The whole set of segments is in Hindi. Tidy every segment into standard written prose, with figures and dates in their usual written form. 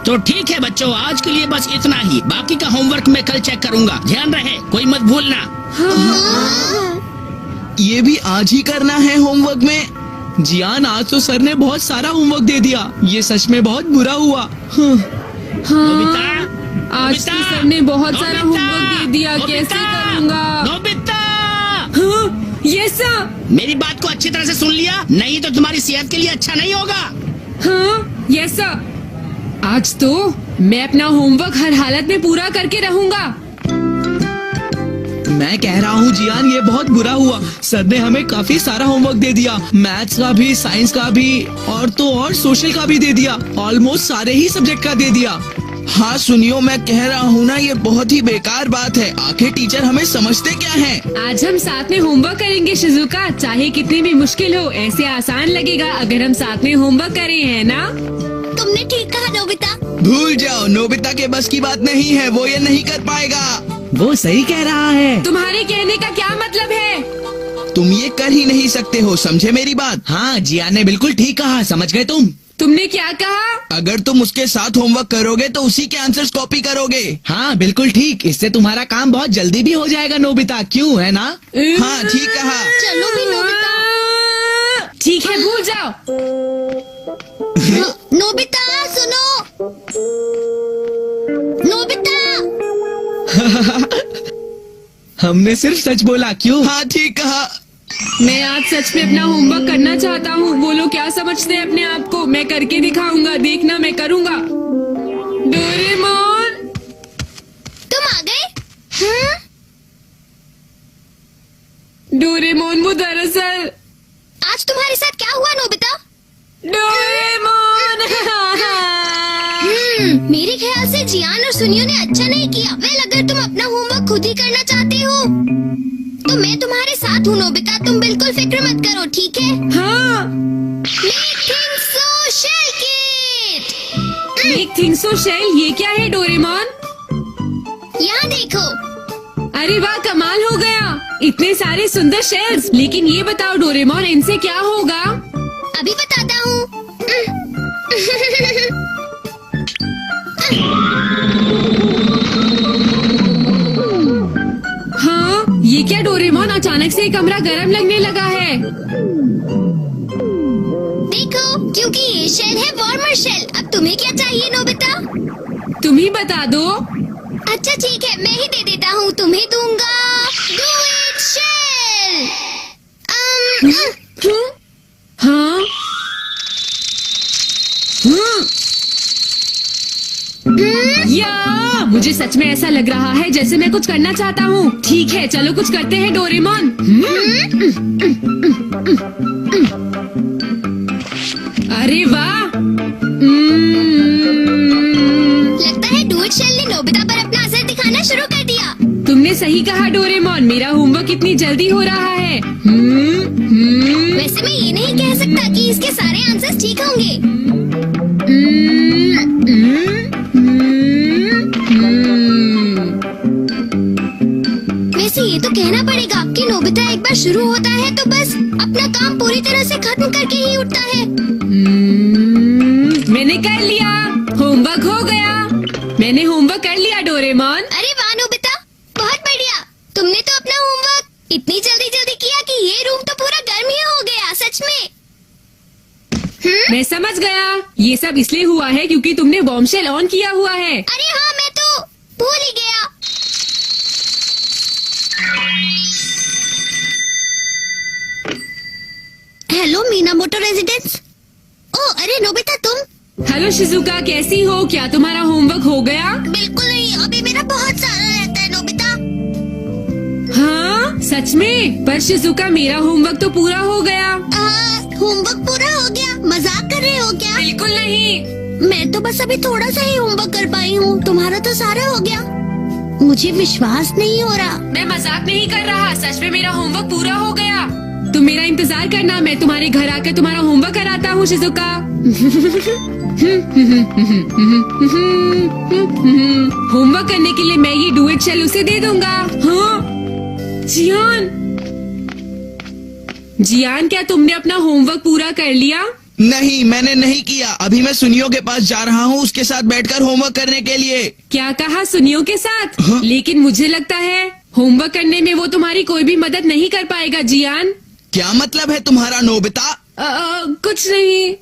तो ठीक है बच्चों, आज के लिए बस इतना ही। बाकी का होमवर्क मैं कल चेक करूँगा। ध्यान रहे, कोई मत भूलना। ये भी आज ही करना है होमवर्क में? जियान, आज तो सर ने बहुत सारा होमवर्क दे दिया। ये सच में बहुत बुरा हुआ। नोबिता, आज तो सर ने बहुत सारा होमवर्क दे दिया, कैसे करूँगा? Nobita, yes sir. मेरी बात को अच्छी तरह से सुन लिया, नहीं तो तुम्हारी सेहत के लिए अच्छा नहीं होगा। हाँ, यस सर। आज तो मैं अपना होमवर्क हर हालत में पूरा करके रहूँगा। मैं कह रहा हूँ जियान, ये बहुत बुरा हुआ। सर ने हमें काफी सारा होमवर्क दे दिया, मैथ्स का भी, साइंस का भी, और तो और सोशल का भी दे दिया। ऑलमोस्ट सारे ही सब्जेक्ट का दे दिया। हाँ सुनियो, मैं कह रहा हूँ ना, ये बहुत ही बेकार बात है। आखिर टीचर हमें समझते क्या हैं? आज हम साथ में होमवर्क करेंगे शिजुका, चाहे कितनी भी मुश्किल हो। ऐसे आसान लगेगा अगर हम साथ में होमवर्क करें, है ना? तुमने ठीक कहा नोबिता। भूल जाओ, नोबिता के बस की बात नहीं है, वो ये नहीं कर पाएगा। वो सही कह रहा है। तुम्हारे कहने का क्या मतलब है? तुम ये कर ही नहीं सकते हो, समझे मेरी बात? हाँ, जियान ने बिल्कुल ठीक कहा, समझ गए तुम? तुमने क्या कहा? अगर तुम उसके साथ होमवर्क करोगे तो उसी के आंसर्स कॉपी करोगे। हाँ बिल्कुल ठीक, इससे तुम्हारा काम बहुत जल्दी भी हो जाएगा नोबिता, क्यों, है ना? हाँ ठीक कहा। चलो भी नोबिता। ठीक है, भूल जाओ। नोबिता सुनो, नोबिता। हमने सिर्फ सच बोला, क्यों? हाँ ठीक कहा। मैं आज सच में अपना होमवर्क करना चाहता हूँ। वो लोग क्या समझते हैं अपने आप को, मैं करके दिखाऊंगा, देखना मैं करूँगा। डोरेमोन, तुम आ गए? हाँ? डोरेमोन, वो दरअसल आज तुम्हारे साथ क्या हुआ नोबिता? डोरेमोन। मेरे ख्याल से जियान और सुनियो ने अच्छा नहीं किया। वेल, अगर तुम अपना होमवर्क खुद ही करना चाहते हो तो मैं तुम्हारे साथ हूँ नोबिता, तुम बिल्कुल फिक्र मत करो, ठीक है? हाँ, Make things so shell kid। Make things so shell, ये क्या है डोरेमोन? यहाँ देखो। अरे वाह, कमाल हो गया, इतने सारे सुंदर शेल्स। लेकिन ये बताओ डोरेमोन, इनसे क्या होगा? अभी बताता हूँ। हाँ, ये क्या डोरेमोन, अचानक से कमरा गर्म लगने लगा है। देखो, क्योंकि ये शेल है वार्मर शेल। अब तुम्हें क्या चाहिए नोबिता? तुम ही बता दो। अच्छा ठीक है, मैं ही दे देता हूँ, तुम्हें दूंगा। Do it shell. हाँ, या मुझे सच में ऐसा लग रहा है जैसे मैं कुछ करना चाहता हूँ। ठीक है, चलो कुछ करते हैं डोरेमोन। अरे वाह, लगता है डू इट शेल ने नोबिता पर अपना असर दिखाना शुरू कर दिया। तुमने सही कहा डोरेमोन, मेरा होमवर्क इतनी जल्दी हो रहा है। वैसे मैं ये नहीं कह सकता कि इसके सारे आंसर्स ठीक होंगे। वैसे ये तो कहना पड़ेगा कि नोबिता एक बार शुरू होता है तो बस अपना काम पूरी तरह से खत्म करके ही उठता है। मैंने कर लिया, होमवर्क हो गया। मैंने होमवर्क कर लिया डोरेमोन। अरे वाह नोबिता, बहुत बढ़िया। तुमने तो अपना होमवर्क इतनी जल्दी जल्दी किया कि ये रूम तो पूरा गर्म ही हो गया, सच में। मैं समझ गया, ये सब इसलिए हुआ है क्योंकि तुमने बॉम्ब शेल ऑन किया हुआ है। अरे हाँ, मैं तो भूल ही गया। Hello मीनामोटो residence. ओह अरे नोबिता, तुम? हेलो शिजुका, कैसी हो? क्या तुम्हारा होमवर्क हो गया? बिल्कुल नहीं, अभी मेरा बहुत सारा रहता है नोबिता। हाँ सच में? पर शिजुका, मेरा होमवर्क तो पूरा हो गया। होमवर्क पूरा हो गया? मजाक कर रहे हो क्या? बिल्कुल नहीं, मैं तो बस अभी थोड़ा सा ही होमवर्क कर पाई हूँ, तुम्हारा तो सारा हो गया। मुझे विश्वास नहीं हो रहा। मैं मजाक नहीं कर रहा, सच में मेरा होमवर्क पूरा हो गया। तुम मेरा इंतजार करना, मैं तुम्हारे घर आकर तुम्हारा होमवर्क कराता हूँ शिजुका। होमवर्क करने के लिए मैं ये डू इट शेल उसे दे दूंगा। हाँ जियान, जियान क्या तुमने अपना होमवर्क पूरा कर लिया? नहीं, मैंने नहीं किया। अभी मैं सुनियो के पास जा रहा हूँ उसके साथ बैठकर होमवर्क करने के लिए। क्या कहा सुनियो के साथ? हाँ? लेकिन मुझे लगता है होमवर्क करने में वो तुम्हारी कोई भी मदद नहीं कर पाएगा जियान। क्या मतलब है तुम्हारा नोबिता? कुछ नहीं।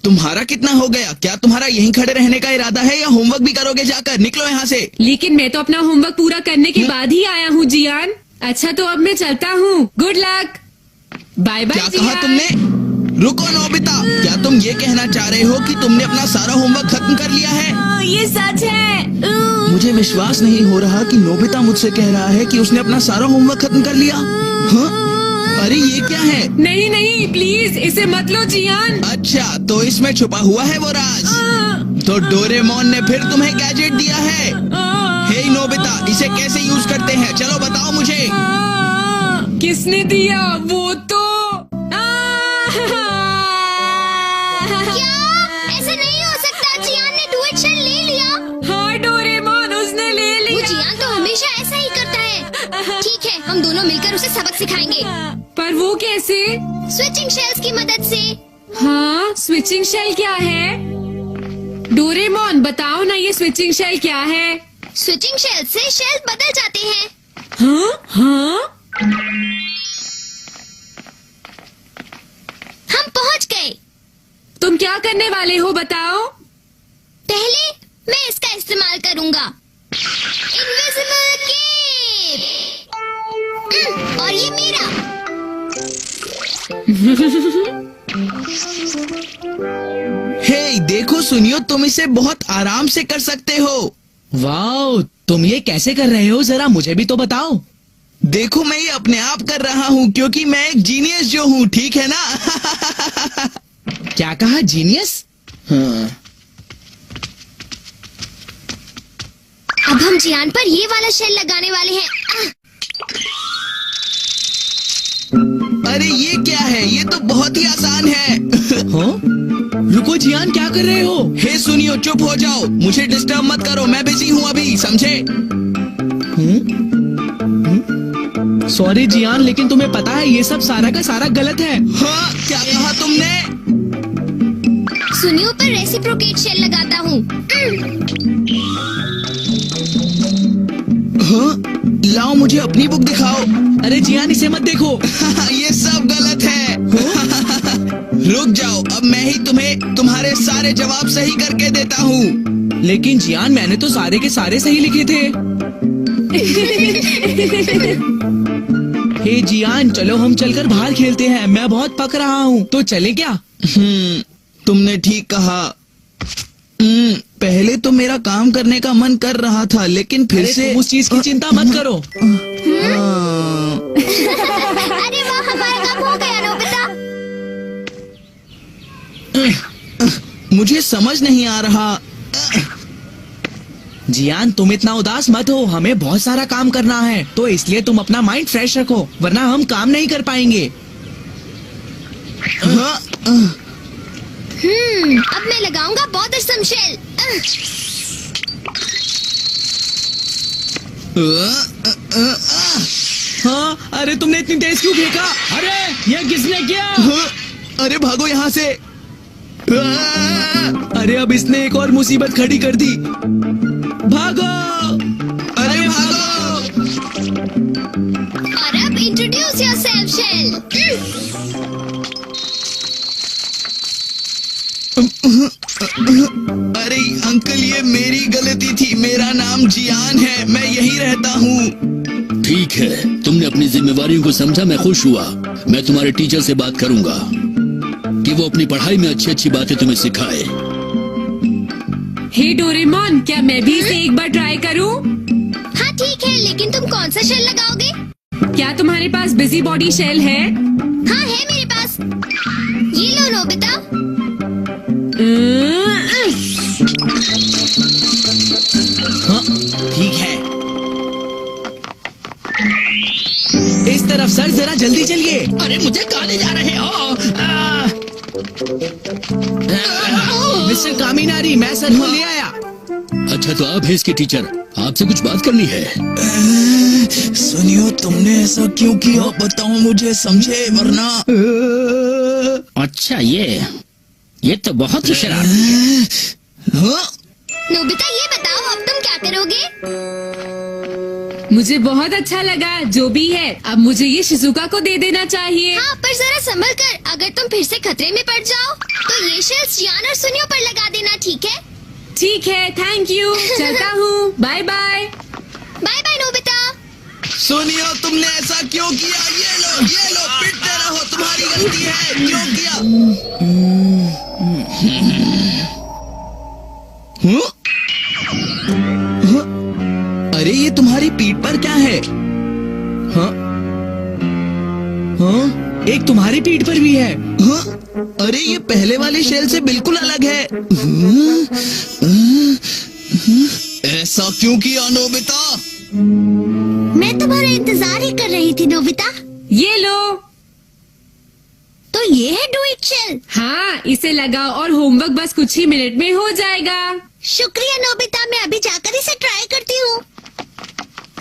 तुम्हारा कितना हो गया? क्या तुम्हारा यहीं खड़े रहने का इरादा है या होमवर्क भी करोगे जाकर? निकलो यहाँ से। लेकिन मैं तो अपना होमवर्क पूरा करने के बाद ही आया हूँ जियान। अच्छा तो अब मैं चलता हूँ। Good luck. बाय बाय क्या कहा तुमने? रुको नोबिता, क्या तुम ये कहना चाह रहे हो कि तुमने अपना सारा होमवर्क खत्म कर लिया है? ये सच है। मुझे विश्वास नहीं हो रहा कि नोबिता मुझसे कह रहा है कि उसने अपना सारा होमवर्क खत्म कर लिया। हाँ? अरे ये क्या है? नहीं नहीं प्लीज इसे मत लो जियान। अच्छा, तो इसमें छुपा हुआ है वो राज। तो डोरेमोन ने फिर तुम्हें गैजेट दिया है। हे नोबिता, इसे कैसे यूज करते हैं? चलो बताओ मुझे। किसने दिया? वो तो क्या? ऐसा नहीं हो सकता। जियान ने डू इट शेल ले लिया। हाँ डोरेमोन उसने ले वो लिया। जियान तो हमेशा ऐसा ही करता है। ठीक है, हम दोनों मिलकर उसे सबक सिखाएंगे। पर वो कैसे? स्विचिंग शेल्स की मदद से। हाँ स्विचिंग शेल क्या है? डोरेमोन बताओ ना ये स्विचिंग शेल क्या है? स्विचिंग शेल से शेल बदल जाते हैं। हाँ हाँ हम पहुंच गए। तुम क्या करने वाले हो बताओ? पहले मैं इसका इस्तेमाल करूंगा। Invisible cape. और ये मेरा। हे देखो सुनियो, तुम इसे बहुत आराम से कर सकते हो। वाओ, तुम ये कैसे कर रहे हो? जरा मुझे भी तो बताओ। देखो मैं ये अपने आप कर रहा हूँ क्योंकि मैं एक जीनियस जो हूँ, ठीक है ना? क्या कहा? जीनियस? हाँ। अब हम जियान पर ये वाला शेल लगाने वाले हैं। अरे ये क्या है? ये तो बहुत ही आसान है। हाँ? रुको जियान, क्या कर रहे हो? हे सुनियो, चुप हो जाओ। मुझे डिस्टर्ब मत करो, मैं बिजी हूँ अभी, समझे? सॉरी जियान, लेकिन तुम्हें पता है ये सब सारा का सारा गलत है। हाँ, क्या कहा तुमने? सुनियो पर रेसिप्रोकेट शेल लगाता हूँ। हाँ? लाओ मुझे अपनी बुक दिखाओ। अरे जियान इसे मत देखो। ये सब गलत है। रुक जाओ, अब मैं ही तुम्हें तुम्हारे सारे जवाब सही करके देता हूँ। लेकिन जियान मैंने तो सारे के सारे सही लिखे थे। हे जियान, चलो हम चलकर बाहर खेलते हैं। मैं बहुत पक रहा हूँ, तो चले क्या? तुमने ठीक कहा। पहले तो मेरा काम करने का मन कर रहा था, लेकिन फिर अरे से तुम उस चीज की चिंता मत करो। अरे वाह, हमारा काम हो गया नोबिता। मुझे समझ नहीं आ रहा। जियान तुम इतना उदास मत हो, हमें बहुत सारा काम करना है, तो इसलिए तुम अपना माइंड फ्रेश रखो, वरना हम काम नहीं कर पाएंगे। अब मैं लगाऊंगा बॉदरसम शेल। हाँ, अरे तुमने इतनी तेज क्यों फेंका? अरे ये किसने किया? अरे भागो यहाँ से। अरे अब इसने एक और मुसीबत खड़ी कर दी। भागो! अरे भागो! और अब इंट्रोड्यूस योरसेल्फ शेल। अरे अंकल, ये मेरी गलती थी। मेरा नाम जियान है, मैं यहीं रहता हूँ। ठीक है, तुमने अपनी जिम्मेवारियों को समझा, मैं खुश हुआ। मैं तुम्हारे टीचर से बात करूंगा कि वो अपनी पढ़ाई में अच्छी अच्छी बातें तुम्हें सिखाए। हे डोरेमोन, क्या मैं भी इसे एक बार ट्राई करूं? हाँ ठीक है, लेकिन तुम कौन सा शेल लगाओगे? क्या तुम्हारे पास बिजी बॉडी शेल है? हाँ है मेरे पास। ये लो नोबिता। हाँ, ठीक है। इस तरफ सर, जरा जल्दी चलिए। अरे मुझे कहाँ ले जा रहे हो? मिस्टर कामिनारी, मैं सर को ले आया। अच्छा तो आप हैं इसके टीचर, आपसे कुछ बात करनी है। सुनियो, तुमने ऐसा क्यों किया? बताओ मुझे, समझे? वरना अच्छा ये ये तो बहुत ही शरारती है। हाँ? नोबिता ये बताओ अब तुम क्या करोगे? मुझे बहुत अच्छा लगा जो भी है। अब मुझे ये शिजुका को दे देना चाहिए। हाँ पर जरा संभल कर, अगर तुम फिर से खतरे में पड़ जाओ तो ये शेल्स जियान और सुनियो पर लगा देना, ठीक है? ठीक है, थैंक यू। चलता हूँ, bye bye. Bye bye Nobita. Suneo, तुमने ऐसा क्यों किया? ये लो पिटते रहो, तुम्हारी गलती है। क्यों किया? हाँ? हाँ? अरे ये तुम्हारी पीठ पर क्या है? हाँ? हाँ? एक तुम्हारी पीठ पर भी है। हाँ? अरे ये पहले वाले शेल से बिल्कुल अलग है। ऐसा क्यों किया नोबिता? मैं तुम्हारा इंतजार ही कर रही थी नोबिता। ये लो। तो ये है डू इट शेल। हाँ, इसे लगाओ और होमवर्क बस कुछ ही मिनट में हो जाएगा। शुक्रिया नोबिता, मैं अभी जाकर इसे ट्राई करती हूँ।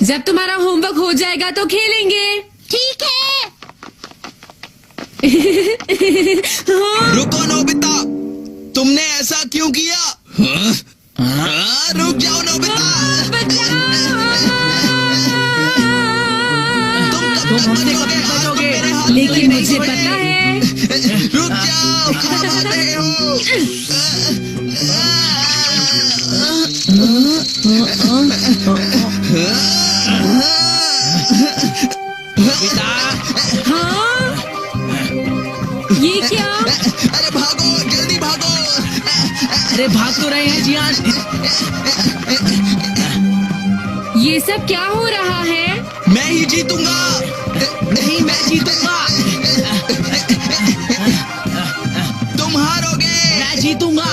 जब तुम्हारा होमवर्क हो जाएगा तो खेलेंगे। ठीक है। रुको नोबिता, तुमने ऐसा क्यों किया? हाँ? हाँ, रुक जाओ नोबिता। तुम कब तक बचोगे? लेकिन मुझे पता है। रुक जाओ, कहाँ भाग रहे हो? हाँ? ये क्या? अरे भागो, जल्दी भागो। अरे भाग तो रहे हैं जियान। ये सब क्या हो रहा है? मैं ही जीतूंगा। नहीं, मैं जीतूंगा। तुम हारोगे। मैं जीतूंगा।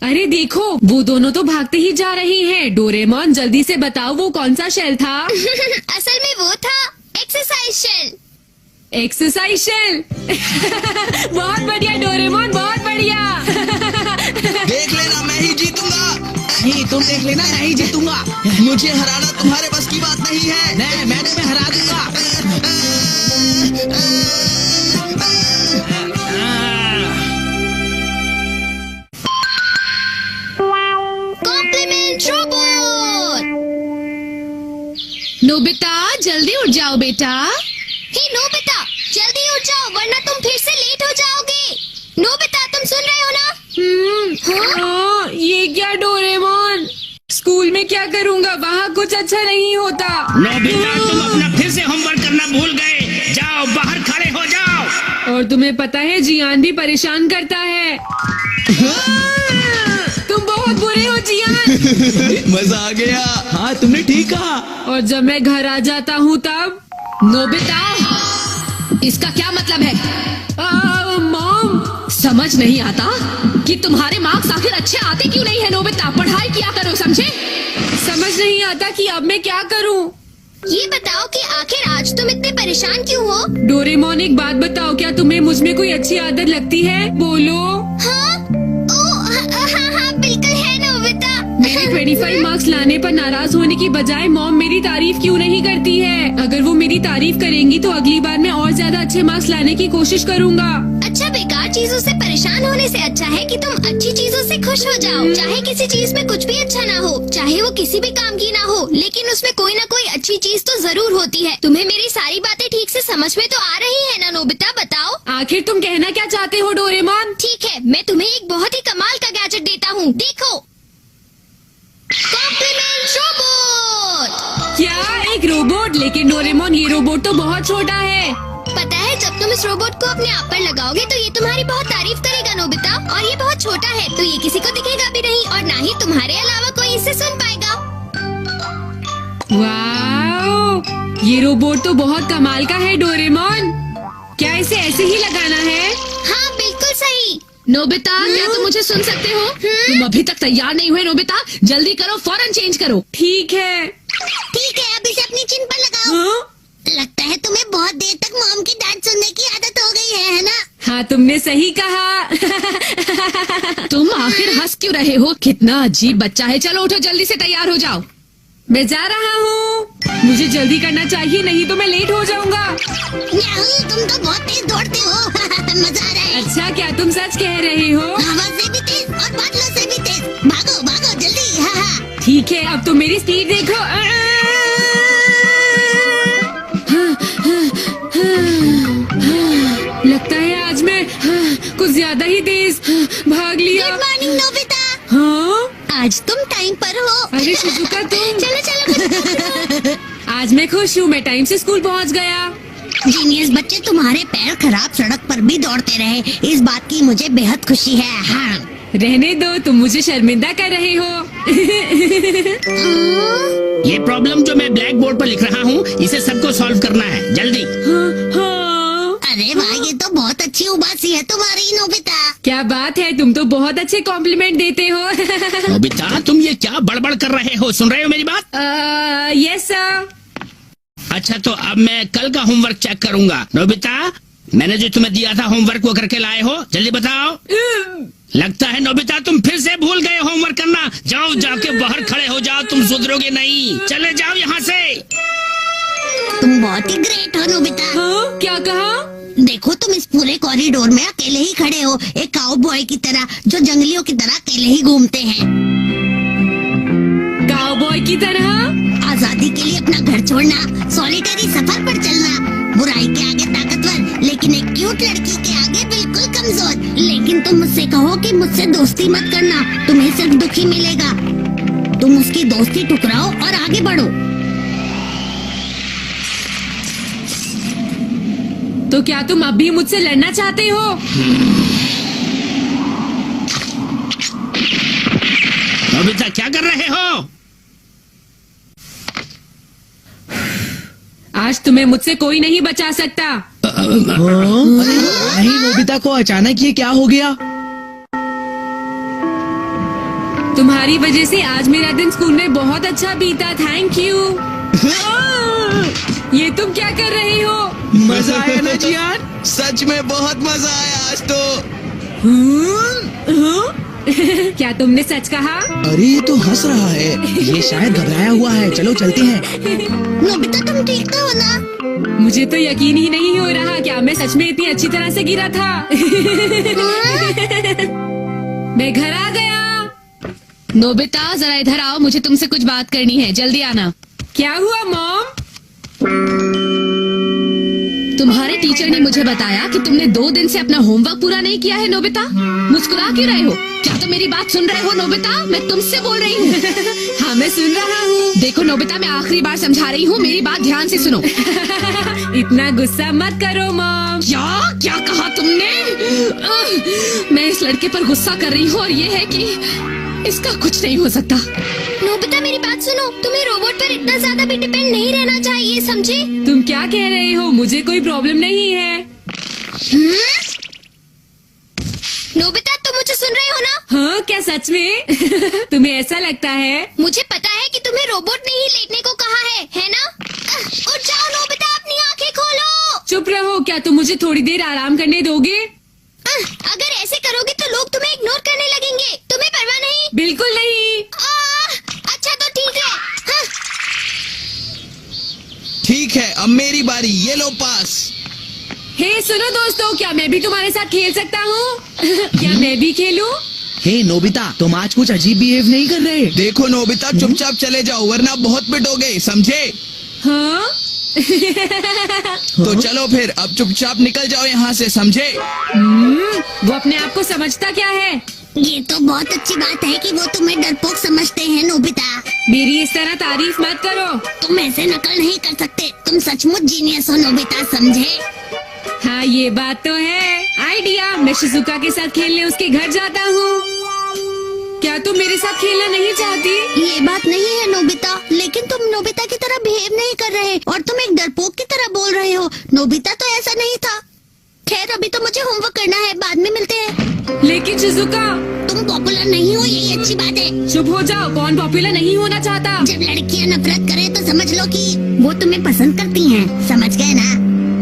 अरे देखो, वो दोनों तो भागते ही जा रही हैं। डोरेमोन जल्दी से बताओ वो कौन सा शेल था? असल में वो था एक्सरसाइज शेल। Exercise shell. बहुत बढ़िया डोरेमोन, बहुत बढ़िया। देख लेना, मैं ही जीतूंगा। नहीं, तुम देख लेना, मैं ही जीतूंगा। मुझे हराना तुम्हारे बस की बात नहीं है। नहीं, मैं तुम्हें हरा दूंगा। Complement robot. नोबिता जल्दी उठ जाओ बेटा। हे नोबिता, जल्दी उठ जाओ वरना तुम फिर से लेट हो जाओगे। नोबिता, तुम सुन रहे हो ना? हाँ, ये क्या डोरेमोन? स्कूल में क्या करूँगा? वहाँ कुछ अच्छा नहीं होता। नोबिता, तुम अपना फिर से होमवर्क करना भूल गए। जाओ बाहर खड़े हो जाओ। और तुम्हें पता है जियान भी परेशान करता है। तुम बहुत बुरे हो जियान। मजा आ गया। हाँ, तुमने ठीक कहा। और जब मैं घर आ जाता हूँ तब नोबिता, इसका क्या मतलब है? मॉम, समझ नहीं आता कि तुम्हारे मार्क्स आखिर अच्छे आते क्यों नहीं है। नोबिता, पढ़ाई किया करो, समझे? समझ नहीं आता कि अब मैं क्या करूँ। ये बताओ कि आखिर आज तुम इतने परेशान क्यों हो? डोरेमोन, एक बात बताओ, क्या तुम्हें मुझ में कोई अच्छी आदत लगती है? बोलो। हाँ? हाँ, बिल्कुल है नोबिता। मेरे 25 मार्क्स लाने पर नाराज होने की बजाय मॉम मेरी तारीफ क्यों नहीं करती है? अगर वो मेरी तारीफ करेंगी तो अगली बार मैं और ज्यादा अच्छे मार्क्स लाने की कोशिश करूँगा। अच्छा, बेकार चीजों से परेशान होने से अच्छा है कि तुम अच्छी चीजों से खुश हो जाओ। चाहे किसी चीज में कुछ भी अच्छा ना हो, चाहे वो किसी भी काम की ना हो, लेकिन उसमें कोई ना कोई अच्छी चीज तो जरूर होती है। तुम्हें मेरी सारी बातें ठीक से समझ में तो आ रही है ना नोबिता? बताओ आखिर तुम कहना क्या चाहते हो डोरेमोन? ठीक है, मैं तुम्हें एक बहुत ही कमाल का गैजेट देता हूँ, देखो। Compliment robot. क्या? एक रोबोट? लेकिन डोरेमोन, ये रोबोट तो बहुत छोटा है। पता है, जब तुम इस रोबोट को अपने आप पर लगाओगे तो ये तुम्हारी बहुत तारीफ करेगा नोबिता। और ये बहुत छोटा है तो ये किसी को दिखेगा भी नहीं और ना ही तुम्हारे अलावा कोई इसे सुन पाएगा। वाह, ये रोबोट तो बहुत कमाल का है डोरेमोन। क्या इसे ऐसे ही लगाना है? हाँ, बिल्कुल सही। नोबिता, क्या तुम मुझे सुन सकते हो? तुम अभी तक तैयार नहीं हुए नोबिता, जल्दी करो, फौरन चेंज करो। ठीक है। ठीक है, अब इसे अपनी चिन पर लगाओ। हाँ? लगता है तुम्हें बहुत देर तक मॉम की डांट सुनने की आदत हो गई है ना? हाँ, तुमने सही कहा। तुम आखिर हंस क्यों रहे हो? कितना अजीब बच्चा है। चलो उठो, जल्दी से तैयार हो जाओ। मैं जा रहा हूँ। मुझे जल्दी करना चाहिए, नहीं तो मैं लेट हो जाऊंगा। याहू, तुम तो बहुत तेज दौड़ते हो। मजा आ रहा है। अच्छा, क्या तुम सच कह रहे हो? हवा से भी तेज और बादलों से भी तेज। भागो भागो जल्दी। हाँ। ठीक है, अब तो मेरी स्पीड देखो। लगता है आज मैं कुछ ज्यादा ही तेज भाग लिया। Good morning Nobita. हाँ? आज तुम टाइम पर हो। अरे शिजुका, तुम चलो चलो। आज मैं खुश हूँ, मैं टाइम से स्कूल पहुँच गया। जीनियस बच्चे, तुम्हारे पैर खराब सड़क पर भी दौड़ते रहे, इस बात की मुझे बेहद खुशी है। हाँ। रहने दो, तुम मुझे शर्मिंदा कर रहे हो। ये प्रॉब्लम जो मैं ब्लैक बोर्ड पर लिख रहा हूँ, इसे सबको सॉल्व करना है, जल्दी। हाँ। अरे वाह, ये तो बहुत अच्छी उबासी है तुम्हारी नोबिता। क्या बात है, तुम तो बहुत अच्छे कॉम्प्लीमेंट देते हो। नोबिता, तुम ये क्या बड़बड़ कर रहे हो? सुन रहे हो मेरी बात? Yes sir. अच्छा, तो अब मैं कल का होमवर्क चेक करूंगा। नोबिता, मैंने जो तुम्हें दिया था होमवर्क वो करके लाए हो? जल्दी बताओ। लगता है नोबिता तुम फिर से भूल गए होमवर्क करना। जाओ, जाके बाहर खड़े हो जाओ, तुम सुधरोगे नहीं। चले जाओ यहाँ से। तुम बहुत ही ग्रेट हो नोबिता। हाँ, क्या कहा? देखो, तुम इस पूरे कॉरिडोर में अकेले ही खड़े हो, एक काउबॉय की तरह जो जंगलियों की तरह अकेले ही घूमते हैं। काउबॉय की तरह? आजादी के लिए अपना घर छोड़ना, सॉलिटरी सफर पर चलना, बुराई के आगे ताकतवर, लेकिन एक क्यूट लड़की के आगे बिल्कुल कमजोर। लेकिन तुम मुझसे कहो कि मुझसे दोस्ती मत करना, तुम्हें सिर्फ दुख ही मिलेगा। तुम उसकी दोस्ती ठुकराओ और आगे बढ़ो। तो क्या तुम अब भी मुझसे लड़ना चाहते हो? नोबिता, क्या कर रहे हो? आज तुम्हें मुझसे कोई नहीं बचा सकता। नहीं नोबिता को अचानक ये क्या हो गया? तुम्हारी वजह से आज मेरा दिन स्कूल में बहुत अच्छा बीता, थैंक यू। ये तुम क्या कर रहे हो? मजा आया ना जियान? सच में बहुत मजा आया आज तो। क्या तुमने सच कहा? अरे ये तो हंस रहा है, ये शायद घबराया हुआ है। चलो चलते हैं। नोबिता, तुम ठीक तो हो ना? मुझे तो यकीन ही नहीं हो रहा, क्या मैं सच में इतनी अच्छी तरह से गिरा था? मैं घर आ गया। नोबिता, जरा इधर आओ, मुझे तुमसे कुछ बात करनी है, जल्दी आना। क्या हुआ मॉम? तुम्हारे टीचर ने मुझे बताया कि तुमने 2 दिन से अपना होमवर्क पूरा नहीं किया है। नोबिता, मुस्कुरा क्यों रहे हो? क्या तुम मेरी बात सुन रहे हो? नोबिता, मैं तुमसे बोल रही हूँ। हाँ, मैं सुन रहा हूँ। देखो नोबिता, मैं आखिरी बार समझा रही हूँ, मेरी बात ध्यान से सुनो। इतना गुस्सा मत करो मॉम। क्या कहा तुमने? मैं इस लड़के पर गुस्सा कर रही हूँ और ये है कि इसका कुछ नहीं हो सकता। नोबिता, मेरी बात सुनो, तुम्हें रोबोट पर इतना ज्यादा भी डिपेंड नहीं रहना चाहिए, समझे? तुम क्या कह रहे हो? मुझे कोई प्रॉब्लम नहीं है। नोबिता, तुम मुझे सुन रहे हो ना? हाँ, क्या सच में? तुम्हें ऐसा लगता है? मुझे पता है कि तुम्हें रोबोट ने ही लेटने को कहा है ना? उठ जाओ नोबिता, अपनी आंखें खोलो। चुप रहो, क्या तुम मुझे थोड़ी देर आराम करने दोगे? अगर ऐसे करोगे तो लोग तुम्हें इग्नोर करने लगेंगे। तुम्हें परवाह नहीं? बिल्कुल नहीं। अच्छा तो ठीक है। हाँ। ठीक है, अब मेरी बारी, ये लो पास। हे सुनो दोस्तों, क्या मैं भी तुम्हारे साथ खेल सकता हूँ? क्या मैं भी खेलूं? हे नोबिता, तुम आज कुछ अजीब बिहेव नहीं कर रहे। देखो नोबिता, चुपचाप चले जाओ वरना बहुत पिटोगे, समझे? हाँ? तो चलो फिर, अब चुपचाप निकल जाओ यहाँ से, समझे? वो अपने आप को समझता क्या है? ये तो बहुत अच्छी बात है कि वो तुम्हें डरपोक समझते हैं नोबिता। मेरी इस तरह तारीफ मत करो। तुम ऐसे नकल नहीं कर सकते, तुम सचमुच जीनियस हो नोबिता, समझे? हाँ, ये बात तो है। आइडिया, मैं शिजुका के साथ खेलने उसके घर जाता हूँ। क्या तुम मेरे साथ खेलना नहीं चाहती? ये बात नहीं है नोबिता, लेकिन तुम नोबिता की तरह बिहेव नहीं कर रहे और तुम एक डरपोक की तरह बोल रहे हो। नोबिता तो ऐसा नहीं था। खैर, अभी तो मुझे होमवर्क करना है, बाद में मिलते हैं। लेकिन शिजुका, तुम पॉपुलर नहीं हो, यही अच्छी बात है। चुप हो जाओ, कौन पॉपुलर नहीं होना चाहता? जब लड़कियां नफरत करें तो समझ लो कि वो तुम्हें पसंद करती हैं, समझ गए ना?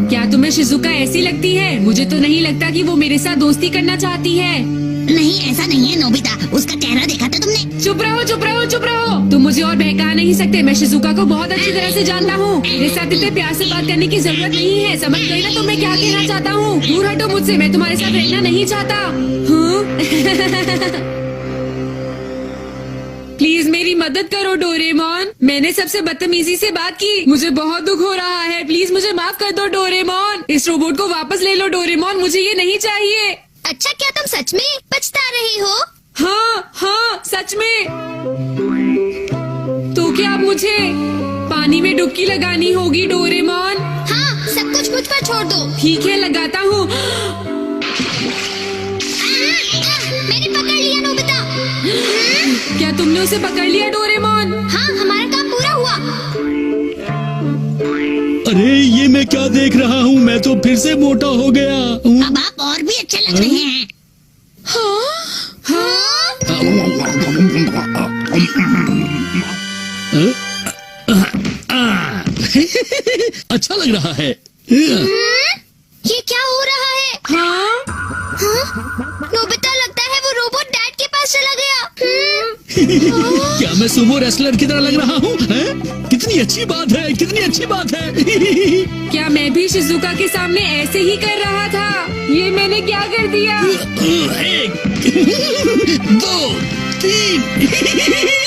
क्या तुम्हें शिजुका ऐसी लगती है? मुझे तो नहीं लगता कि वो मेरे साथ दोस्ती करना चाहती है। नहीं ऐसा नहीं है नोबिता, उसका चेहरा देखा था तुमने? चुप रहो चुप रहो चुप रहो, तुम मुझे और बहका नहीं सकते। मैं शिजुका को बहुत अच्छी तरह से जानता हूँ। मेरे साथ इतने प्यार से बात करने की जरूरत नहीं है। समझ गई ना तुम मैं क्या कहना चाहता हूँ? दूर हटो मुझसे, मैं तुम्हारे साथ रहना नहीं चाहता हूँ। प्लीज मेरी मदद करो डोरेमोन, मैंने सबसे बदतमीजी से बात की, मुझे बहुत दुख हो रहा है। प्लीज मुझे माफ कर दो डोरेमोन। इस रोबोट को वापस ले लो डोरेमोन, मुझे ये नहीं चाहिए। अच्छा क्या तुम सच में पछता रही हो? हाँ हाँ सच में। तो क्या अब मुझे पानी में डुबकी लगानी होगी डोरेमोन? हाँ, सब कुछ मुझ पर छोड़ दो। ठीक है लगाता हूँ। मैंने पकड़ लिया नोबिता। क्या तुमने उसे पकड़ लिया डोरेमोन? हाँ, हमारा काम पूरा हुआ। अरे ये मैं क्या देख रहा हूँ, मैं तो फिर से मोटा हो गया हूँ। अब आप और भी अच्छे लग रहे हैं। अच्छा लग रहा है। ये क्या हो रहा है? हाँ? नोबिता लगता है वो रोबोट डैड के पास चला गया। क्या मैं सुमो रेसलर की तरह लग रहा हूँ? कितनी अच्छी बात है, कितनी अच्छी बात है। क्या मैं भी शिजुका के सामने ऐसे ही कर रहा था? ये मैंने क्या कर दिया? 1 2 3